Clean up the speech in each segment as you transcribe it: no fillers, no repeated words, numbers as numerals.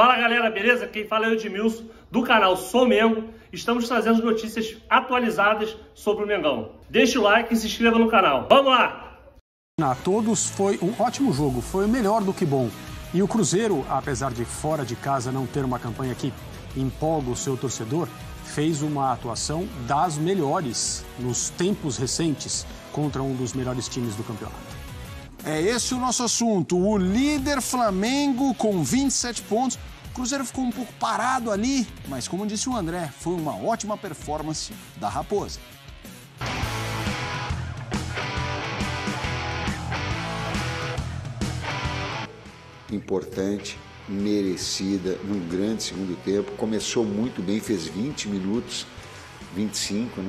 Fala galera, beleza? Quem fala é o Edmilson, do canal Sou Mengo. Estamos trazendo notícias atualizadas sobre o Mengão. Deixe o like e se inscreva no canal. Vamos lá! A todos, foi um ótimo jogo, foi melhor do que bom. E o Cruzeiro, apesar de fora de casa não ter uma campanha que empolga o seu torcedor, fez uma atuação das melhores nos tempos recentes contra um dos melhores times do campeonato. É esse o nosso assunto. O líder Flamengo com 27 pontos. O Cruzeiro ficou um pouco parado ali, mas como disse o André, foi uma ótima performance da Raposa. Importante, merecida, num grande segundo tempo. Começou muito bem, fez 20 minutos, 25,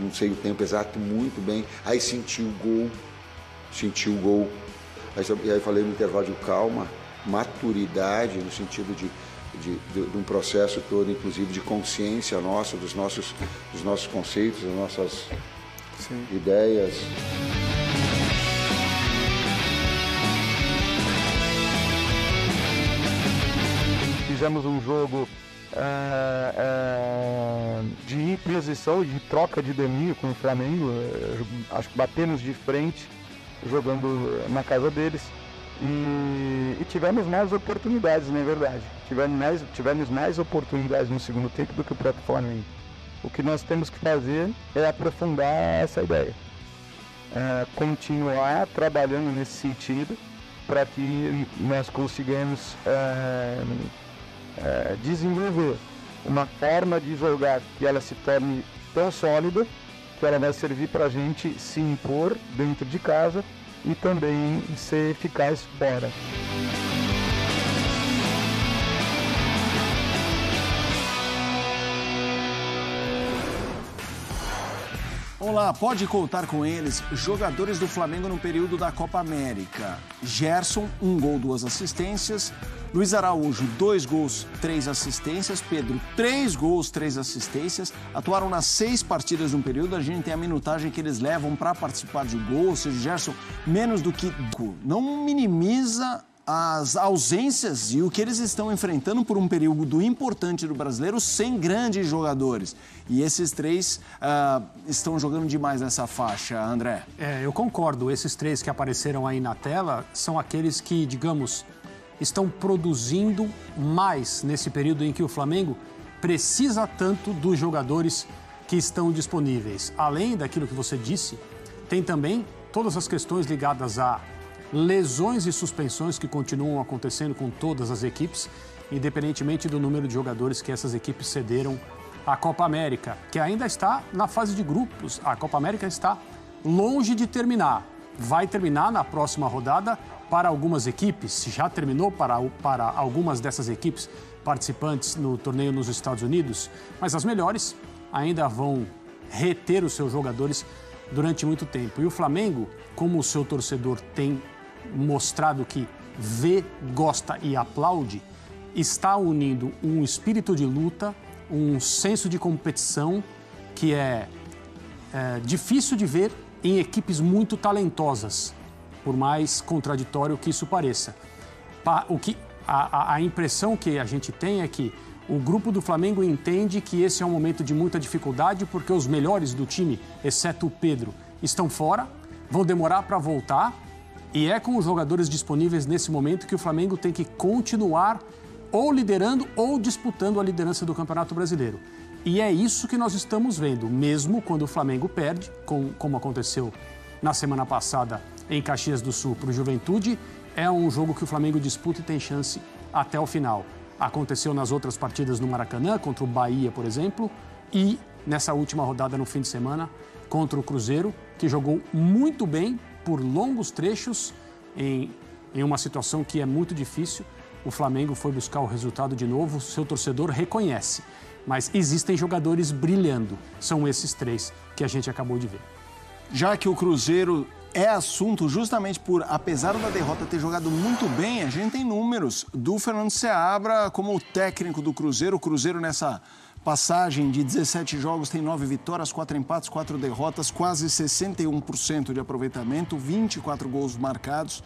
não sei o tempo exato, muito bem. Aí sentiu o gol. Aí falei no intervalo de calma, maturidade, no sentido de um processo todo, inclusive de consciência nossa, dos nossos conceitos, das nossas ideias. Fizemos um jogo de imposição e de troca de domínio com o Flamengo. Acho que batemos de frente jogando na casa deles e tivemos mais oportunidades, na verdade. Tivemos mais oportunidades no segundo tempo do que o próprio Flamengo. O que nós temos que fazer é aprofundar essa ideia, continuar trabalhando nesse sentido para que nós consigamos desenvolver uma forma de jogar que ela se torne tão sólida que ela vai servir para a gente se impor dentro de casa e também ser eficaz fora. Olá, pode contar com eles, jogadores do Flamengo no período da Copa América. Gerson, 1 gol, 2 assistências. Luiz Araújo, 2 gols, 3 assistências. Pedro, 3 gols, 3 assistências. Atuaram nas 6 partidas no período. A gente tem a minutagem que eles levam para participar de gol. Ou seja, o Gerson, menos do que... Não minimiza as ausências e o que eles estão enfrentando por um período importante do brasileiro sem grandes jogadores. E esses 3 estão jogando demais nessa faixa, André. Eu concordo. Esses 3 que apareceram aí na tela são aqueles que, digamos, estão produzindo mais nesse período em que o Flamengo precisa tanto dos jogadores que estão disponíveis. Além daquilo que você disse, tem também todas as questões ligadas a lesões e suspensões que continuam acontecendo com todas as equipes, independentemente do número de jogadores que essas equipes cederam à Copa América, que ainda está na fase de grupos. A Copa América está longe de terminar. Vai terminar na próxima rodada para algumas equipes, já terminou para algumas dessas equipes participantes no torneio nos Estados Unidos, mas as melhores ainda vão reter os seus jogadores durante muito tempo. E o Flamengo, como o seu torcedor tem mostrado que vê, gosta e aplaude, está unindo um espírito de luta, um senso de competição que é difícil de ver em equipes muito talentosas, por mais contraditório que isso pareça. A impressão que a gente tem é que o grupo do Flamengo entende que esse é um momento de muita dificuldade porque os melhores do time, exceto o Pedro, estão fora, vão demorar para voltar e é com os jogadores disponíveis nesse momento que o Flamengo tem que continuar ou liderando ou disputando a liderança do Campeonato Brasileiro. E é isso que nós estamos vendo, mesmo quando o Flamengo perde, como aconteceu na semana passada em Caxias do Sul para o Juventude, é um jogo que o Flamengo disputa e tem chance até o final. Aconteceu nas outras partidas no Maracanã, contra o Bahia, por exemplo, e nessa última rodada no fim de semana contra o Cruzeiro, que jogou muito bem por longos trechos em uma situação que é muito difícil. O Flamengo foi buscar o resultado de novo, seu torcedor reconhece. Mas existem jogadores brilhando, são esses 3 que a gente acabou de ver. Já que o Cruzeiro é assunto justamente por, apesar da derrota ter jogado muito bem, a gente tem números do Fernando Seabra como técnico do Cruzeiro. O Cruzeiro nessa passagem de 17 jogos tem 9 vitórias, 4 empates, 4 derrotas, quase 61% de aproveitamento, 24 gols marcados.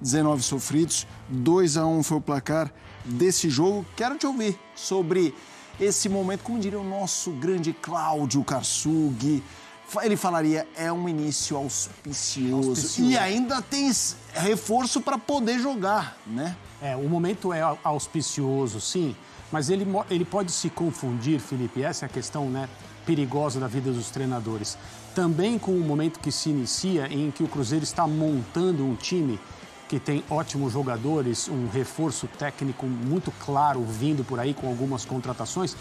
19 sofridos, 2-1 foi o placar desse jogo. Quero te ouvir sobre esse momento, como diria o nosso grande Cláudio Karsug. Ele falaria, é um início auspicioso. E ainda tem reforço para poder jogar, né? O momento é auspicioso, sim, mas ele pode se confundir, Felipe, essa é a questão, né, perigosa da vida dos treinadores. Também com o momento que se inicia em que o Cruzeiro está montando um time que tem ótimos jogadores, um reforço técnico muito claro vindo por aí com algumas contratações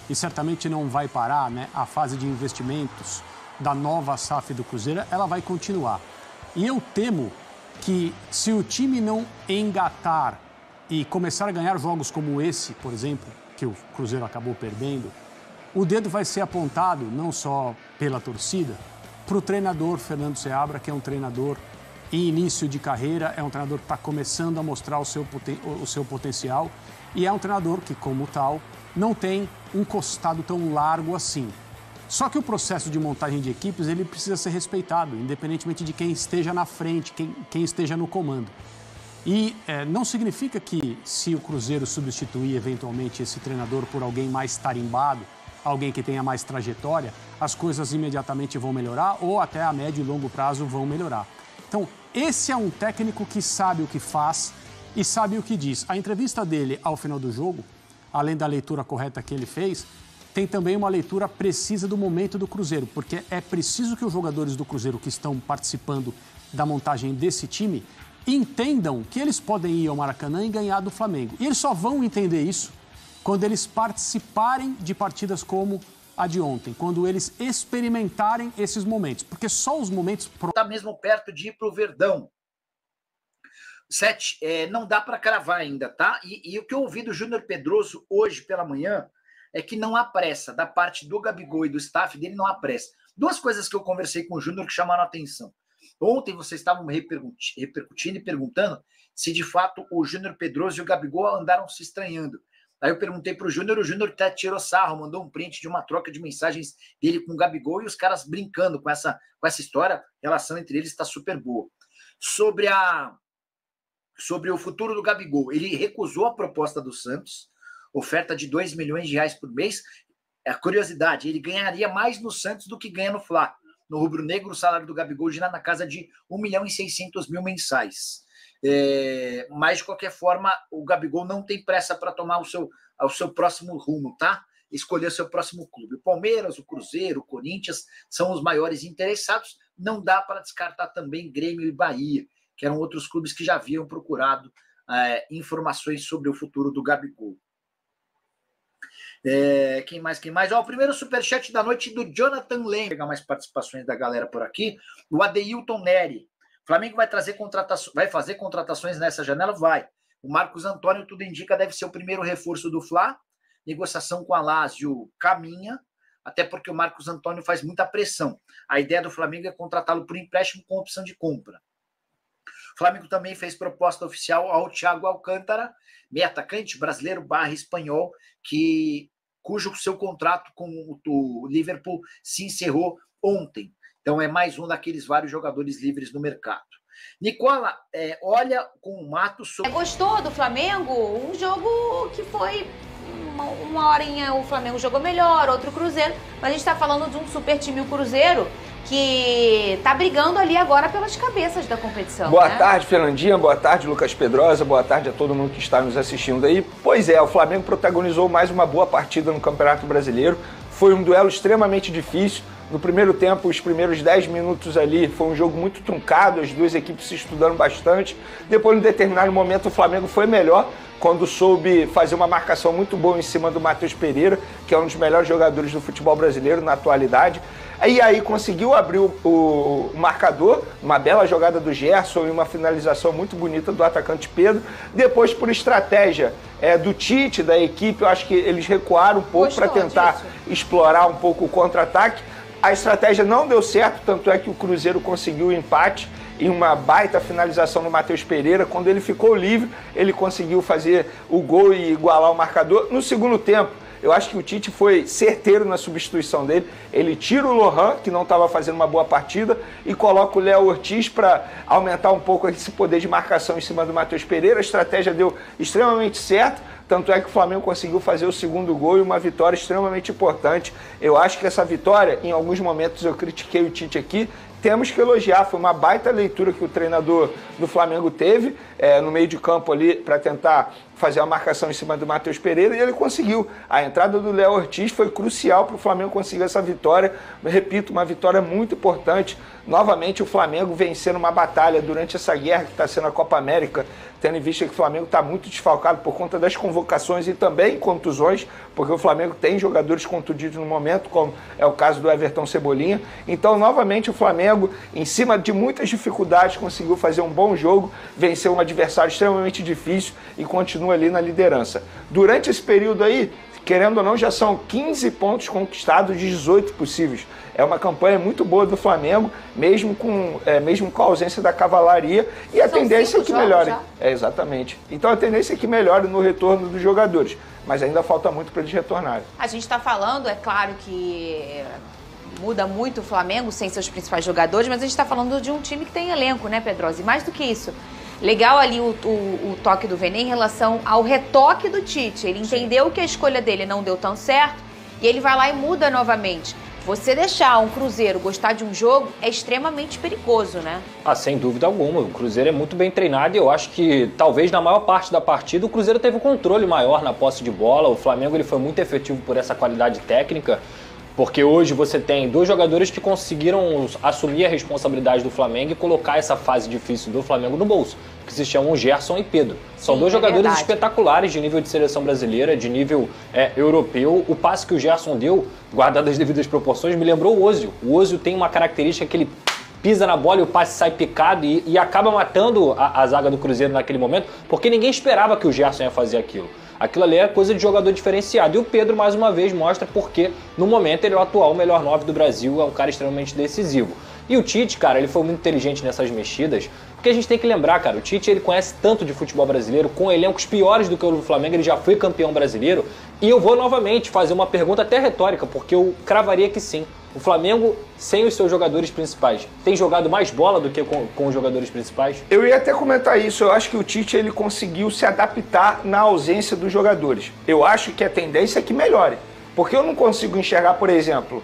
e certamente não vai parar, né? A fase de investimentos da nova SAF do Cruzeiro, ela vai continuar. E eu temo que se o time não engatar e começar a ganhar jogos como esse, por exemplo, que o Cruzeiro acabou perdendo, o dedo vai ser apontado não só pela torcida, para o treinador Fernando Seabra, que é um treinador em início de carreira, é um treinador que está começando a mostrar o seu potencial e é um treinador que, como tal, não tem um costado tão largo assim. Só que o processo de montagem de equipes, ele precisa ser respeitado, independentemente de quem esteja na frente, quem esteja no comando. E não significa que, se o Cruzeiro substituir eventualmente esse treinador por alguém mais tarimbado, alguém que tenha mais trajetória, as coisas imediatamente vão melhorar ou até a médio e longo prazo vão melhorar. Então, esse é um técnico que sabe o que faz e sabe o que diz. A entrevista dele ao final do jogo, além da leitura correta que ele fez, tem também uma leitura precisa do momento do Cruzeiro, porque é preciso que os jogadores do Cruzeiro que estão participando da montagem desse time entendam que eles podem ir ao Maracanã e ganhar do Flamengo. E eles só vão entender isso quando eles participarem de partidas como a de ontem, quando eles experimentarem esses momentos, porque só os momentos... Está mesmo perto de ir para o Verdão. 7, não dá para cravar ainda, tá? E o que eu ouvi do Júnior Pedroso hoje pela manhã é que não há pressa, da parte do Gabigol e do staff dele não há pressa. Duas coisas que eu conversei com o Júnior que chamaram a atenção. Ontem vocês estavam repercutindo e perguntando se de fato o Júnior Pedroso e o Gabigol andaram se estranhando. Aí eu perguntei pro Júnior, o Júnior até tirou sarro, mandou um print de uma troca de mensagens dele com o Gabigol e os caras brincando com essa história, a relação entre eles está super boa. Sobre o futuro do Gabigol, ele recusou a proposta do Santos, oferta de R$2 milhões por mês. A curiosidade, ele ganharia mais no Santos do que ganha no Fla. No rubro-negro, o salário do Gabigol gira na casa de R$1.600.000 mensais. Mas, de qualquer forma, o Gabigol não tem pressa para tomar o seu próximo rumo, tá? Escolher o seu próximo clube. O Palmeiras, o Cruzeiro, o Corinthians são os maiores interessados. Não dá para descartar também Grêmio e Bahia, que eram outros clubes que já haviam procurado informações sobre o futuro do Gabigol. Quem mais? O primeiro superchat da noite do Jonathan Leme. Vou pegar mais participações da galera por aqui. O Adeilton Neri. Flamengo vai fazer contratações nessa janela? Vai. O Marcos Antônio, tudo indica, deve ser o primeiro reforço do Fla. Negociação com a Lazio caminha, até porque o Marcos Antônio faz muita pressão. A ideia do Flamengo é contratá-lo por empréstimo com opção de compra. O Flamengo também fez proposta oficial ao Thiago Alcântara, meio atacante brasileiro / espanhol, cujo seu contrato com o Liverpool se encerrou ontem. Então é mais um daqueles vários jogadores livres no mercado. Nicola, olha com o Matos... Gostou do Flamengo? Um jogo que foi... Uma horinha o Flamengo jogou melhor, outro Cruzeiro. Mas a gente está falando de um super time, o Cruzeiro, que está brigando ali agora pelas cabeças da competição. Boa tarde, Fernandinha. Boa tarde, Lucas Pedrosa. Boa tarde a todo mundo que está nos assistindo aí. Pois é, o Flamengo protagonizou mais uma boa partida no Campeonato Brasileiro. Foi um duelo extremamente difícil. No primeiro tempo, os primeiros 10 minutos ali, foi um jogo muito truncado, as duas equipes se estudando bastante. Depois, em determinado momento, o Flamengo foi melhor, quando soube fazer uma marcação muito boa em cima do Matheus Pereira, que é um dos melhores jogadores do futebol brasileiro na atualidade. E aí conseguiu abrir o marcador, uma bela jogada do Gerson e uma finalização muito bonita do atacante Pedro. Depois, por estratégia do Tite, da equipe, eu acho que eles recuaram um pouco para tentar explorar um pouco o contra-ataque. A estratégia não deu certo, tanto é que o Cruzeiro conseguiu o empate e uma baita finalização no Matheus Pereira. Quando ele ficou livre, ele conseguiu fazer o gol e igualar o marcador. No segundo tempo, Eu acho que o Tite foi certeiro na substituição dele. Ele tira o Lohan, que não estava fazendo uma boa partida, e coloca o Léo Ortiz para aumentar um pouco esse poder de marcação em cima do Matheus Pereira. A estratégia deu extremamente certo. Tanto é que o Flamengo conseguiu fazer o segundo gol e uma vitória extremamente importante. Eu acho que essa vitória, em alguns momentos eu critiquei o Tite aqui, temos que elogiar. Foi uma baita leitura que o treinador do Flamengo teve no meio de campo ali para tentar fazer a marcação em cima do Matheus Pereira e ele conseguiu. A entrada do Léo Ortiz foi crucial para o Flamengo conseguir essa vitória. Repito, uma vitória muito importante. Novamente o Flamengo vencendo uma batalha durante essa guerra que está sendo a Copa América, tendo em vista que o Flamengo está muito desfalcado por conta das convocações e também contusões, porque o Flamengo tem jogadores contundidos no momento, como é o caso do Everton Cebolinha. Então, novamente, o Flamengo, em cima de muitas dificuldades, conseguiu fazer um bom jogo, venceu um adversário extremamente difícil e continua ali na liderança. Durante esse período aí, querendo ou não, já são 15 pontos conquistados de 18 possíveis. É uma campanha muito boa do Flamengo, mesmo com a ausência da cavalaria, e a tendência é que melhore. Exatamente. Então a tendência é que melhore no retorno dos jogadores, mas ainda falta muito para eles retornarem. A gente está falando, é claro que muda muito o Flamengo sem seus principais jogadores, mas a gente está falando de um time que tem elenco, né, Pedrosa? E mais do que isso, legal ali o toque do Vene em relação ao retoque do Tite. Ele entendeu que a escolha dele não deu tão certo e ele vai lá e muda novamente. Você deixar um Cruzeiro gostar de um jogo é extremamente perigoso, né? Sem dúvida alguma. O Cruzeiro é muito bem treinado e eu acho que talvez na maior parte da partida o Cruzeiro teve um controle maior na posse de bola. O Flamengo ele foi muito efetivo por essa qualidade técnica, porque hoje você tem dois jogadores que conseguiram assumir a responsabilidade do Flamengo e colocar essa fase difícil do Flamengo no bolso, que se chamam Gerson e Pedro. São dois jogadores espetaculares de nível de seleção brasileira, de nível europeu. O passe que o Gerson deu, guardado as devidas proporções, me lembrou o Ozil. O Ozil tem uma característica que ele pisa na bola e o passe sai picado e acaba matando a zaga do Cruzeiro naquele momento, porque ninguém esperava que o Gerson ia fazer aquilo. Aquilo ali é coisa de jogador diferenciado. E o Pedro, mais uma vez, mostra porque, no momento, ele é o atual melhor 9 do Brasil, é um cara extremamente decisivo. E o Tite, cara, ele foi muito inteligente nessas mexidas, porque a gente tem que lembrar, cara, o Tite, ele conhece tanto de futebol brasileiro, com elencos piores do que o do Flamengo, ele já foi campeão brasileiro. E eu vou novamente fazer uma pergunta até retórica, porque eu cravaria que sim. O Flamengo, sem os seus jogadores principais, tem jogado mais bola do que com os jogadores principais? Eu ia até comentar isso. Eu acho que o Tite ele conseguiu se adaptar na ausência dos jogadores. Eu acho que a tendência é que melhore. Porque eu não consigo enxergar, por exemplo,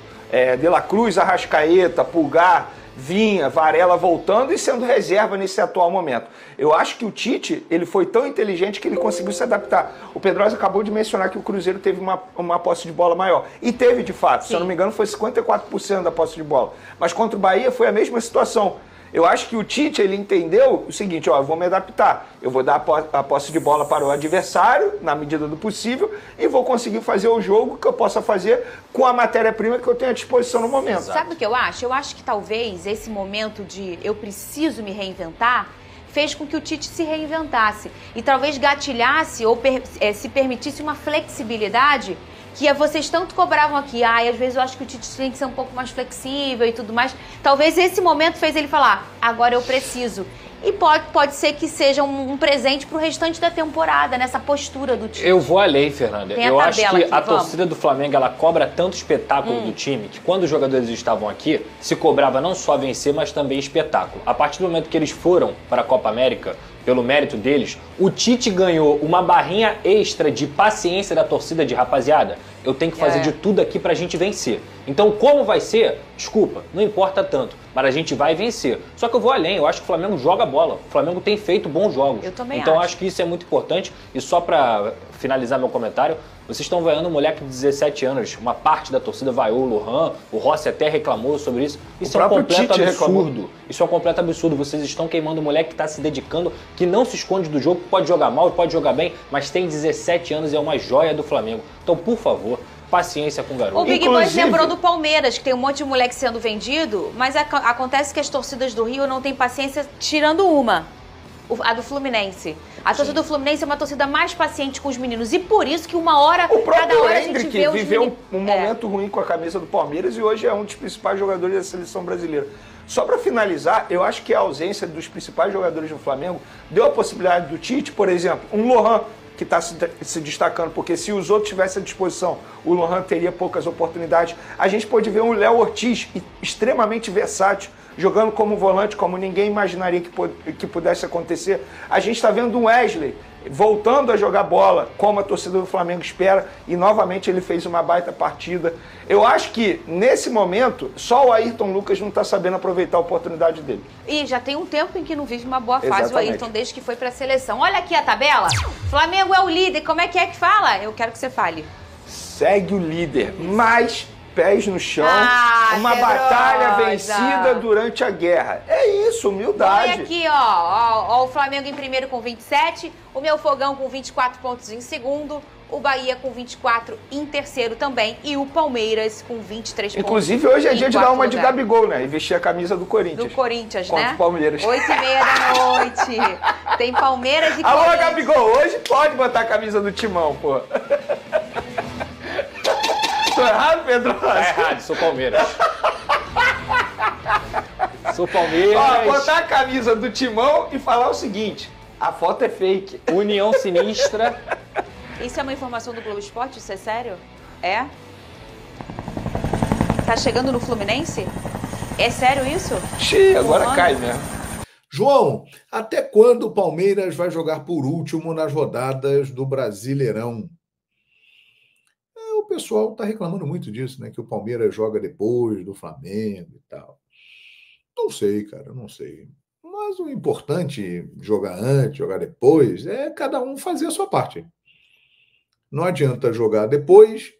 De La Cruz, Arrascaeta, Pulgar, Vinha, Varela voltando e sendo reserva nesse atual momento. Eu acho que o Tite ele foi tão inteligente que ele conseguiu se adaptar. O Pedrosa acabou de mencionar que o Cruzeiro teve uma posse de bola maior. E teve, de fato. Sim. Se eu não me engano, foi 54% da posse de bola. Mas contra o Bahia foi a mesma situação. Eu acho que o Tite ele entendeu o seguinte, eu vou me adaptar. Eu vou dar a posse de bola para o adversário, na medida do possível, e vou conseguir fazer o jogo que eu possa fazer com a matéria-prima que eu tenho à disposição no momento. Sabe o que eu acho? Eu acho que talvez esse momento de eu preciso me reinventar fez com que o Tite se reinventasse e talvez gatilhasse ou se permitisse uma flexibilidade que vocês tanto cobravam aqui. Às vezes eu acho que o Tite tem que ser um pouco mais flexível e tudo mais. Talvez esse momento fez ele falar, agora eu preciso. E pode ser que seja um presente pro restante da temporada, nessa postura do time. Eu vou além, Fernanda. Eu acho que a torcida do Flamengo, ela cobra tanto espetáculo do time, que quando os jogadores estavam aqui, se cobrava não só vencer, mas também espetáculo. A partir do momento que eles foram para a Copa América, pelo mérito deles, o Tite ganhou uma barrinha extra de paciência da torcida de rapaziada. Eu tenho que fazer de tudo aqui pra gente vencer. Então, como vai ser? Desculpa, não importa tanto. Mas a gente vai vencer. Só que eu vou além, eu acho que o Flamengo joga bola. O Flamengo tem feito bons jogos. Eu também então, acho que isso é muito importante. E só pra finalizar meu comentário, vocês estão vaiando um moleque de 17 anos. Uma parte da torcida vaiou o Lohan. O Rossi até reclamou sobre isso. Isso é um completo absurdo. Isso é um completo absurdo. Vocês estão queimando o moleque que está se dedicando, que não se esconde do jogo, pode jogar mal, pode jogar bem, mas tem 17 anos e é uma joia do Flamengo. Então, por favor, paciência com o garoto. O Big Boy lembrou do Palmeiras, que tem um monte de moleque sendo vendido, mas acontece que as torcidas do Rio não têm paciência, tirando uma, a do Fluminense. A torcida do Fluminense é uma torcida mais paciente com os meninos e por isso que uma hora, cada hora a gente vê os viveu um momento ruim com a camisa do Palmeiras e hoje é um dos principais jogadores da seleção brasileira. Só para finalizar, eu acho que a ausência dos principais jogadores do Flamengo deu a possibilidade do Tite, por exemplo, um Lohan, que está se destacando, porque se os outros tivessem à disposição, o Lohan teria poucas oportunidades. A gente pode ver um Léo Ortiz extremamente versátil, jogando como volante, como ninguém imaginaria que pudesse acontecer. A gente está vendo um Wesley voltando a jogar bola, como a torcida do Flamengo espera, e novamente ele fez uma baita partida. Eu acho que, nesse momento, só o Ayrton Lucas não está sabendo aproveitar a oportunidade dele. E já tem um tempo em que não vive uma boa fase. Exatamente. O Ayrton, desde que foi para a seleção. Olha aqui a tabela. Flamengo é o líder. Como é que fala? Eu quero que você fale. Segue o líder, mas pés no chão, uma Pedrosa. batalha vencida durante a guerra. É isso, humildade. Olha aqui, ó, o Flamengo em primeiro com 27, o meu Fogão com 24 pontos em segundo, o Bahia com 24 em terceiro também e o Palmeiras com 23 pontos. Inclusive, hoje é dia de dar uma de lugar. Gabigol, né? E vestir a camisa do Corinthians. Do Corinthians, contra né? o Palmeiras. 8h30. Tem Palmeiras e Alô, Corinthians. Gabigol, hoje pode botar a camisa do Timão, pô. Tô errado, Pedro? Tá errado, sou Palmeiras. Sou Palmeiras. Ó, botar a camisa do Timão e falar o seguinte, a foto é fake. União Sinistra. Isso é uma informação do Globo Esporte? Isso é sério? É? Tá chegando no Fluminense? É sério isso? Xiii, agora cai mesmo. João, até quando o Palmeiras vai jogar por último nas rodadas do Brasileirão? O pessoal está reclamando muito disso, né? Que o Palmeiras joga depois do Flamengo e tal. Não sei, cara, não sei. Mas o importante, jogar antes, jogar depois, é cada um fazer a sua parte. Não adianta jogar depois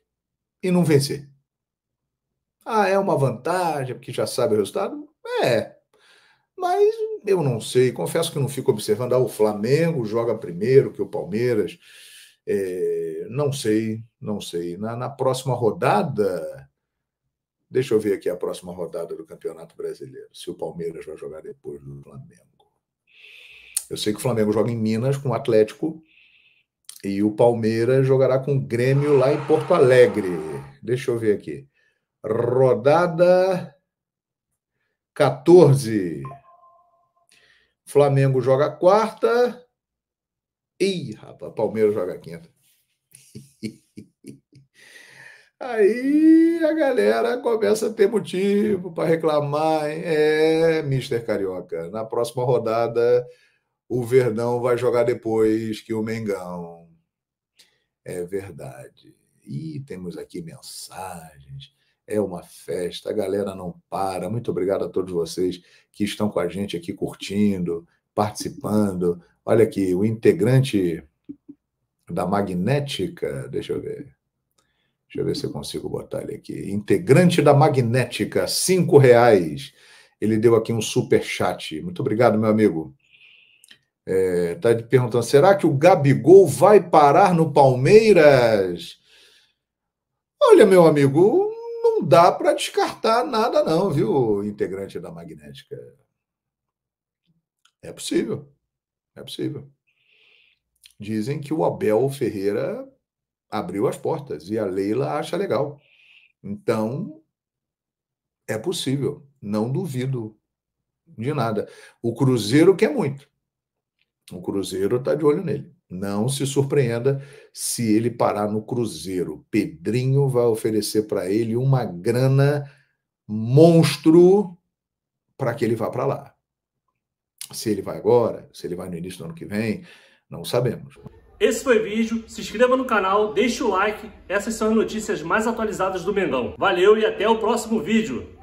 e não vencer. Ah, é uma vantagem, porque já sabe o resultado? É. Mas eu não sei, confesso que não fico observando. Ah, o Flamengo joga primeiro que o Palmeiras. Não sei. Na próxima rodada, deixa eu ver aqui a próxima rodada do Campeonato Brasileiro, se o Palmeiras vai jogar depois do Flamengo. Eu sei que o Flamengo joga em Minas com o Atlético e o Palmeiras jogará com o Grêmio lá em Porto Alegre. Deixa eu ver aqui. Rodada 14. Flamengo joga quarta. Ih, rapaz, Palmeiras joga quinta. Aí a galera começa a ter motivo para reclamar, hein? Mister Carioca, na próxima rodada o Verdão vai jogar depois que o Mengão. É verdade. E temos aqui mensagens. É uma festa, a galera não para. Muito obrigado a todos vocês que estão com a gente aqui curtindo, participando. Olha aqui, o integrante da Magnética, deixa eu ver se eu consigo botar ele aqui. Integrante da Magnética, R$5. Ele deu aqui um superchat. Muito obrigado, meu amigo. Está perguntando, será que o Gabigol vai parar no Palmeiras? Olha, meu amigo, não dá para descartar nada não, viu, integrante da Magnética. É possível. É possível. Dizem que o Abel Ferreira abriu as portas e a Leila acha legal. Então, é possível. Não duvido de nada. O Cruzeiro quer muito. O Cruzeiro está de olho nele. Não se surpreenda se ele parar no Cruzeiro. Pedrinho vai oferecer para ele uma grana monstro para que ele vá para lá. Se ele vai agora, se ele vai no início do ano que vem, não sabemos. Esse foi o vídeo, se inscreva no canal, deixe o like, essas são as notícias mais atualizadas do Mengão. Valeu e até o próximo vídeo!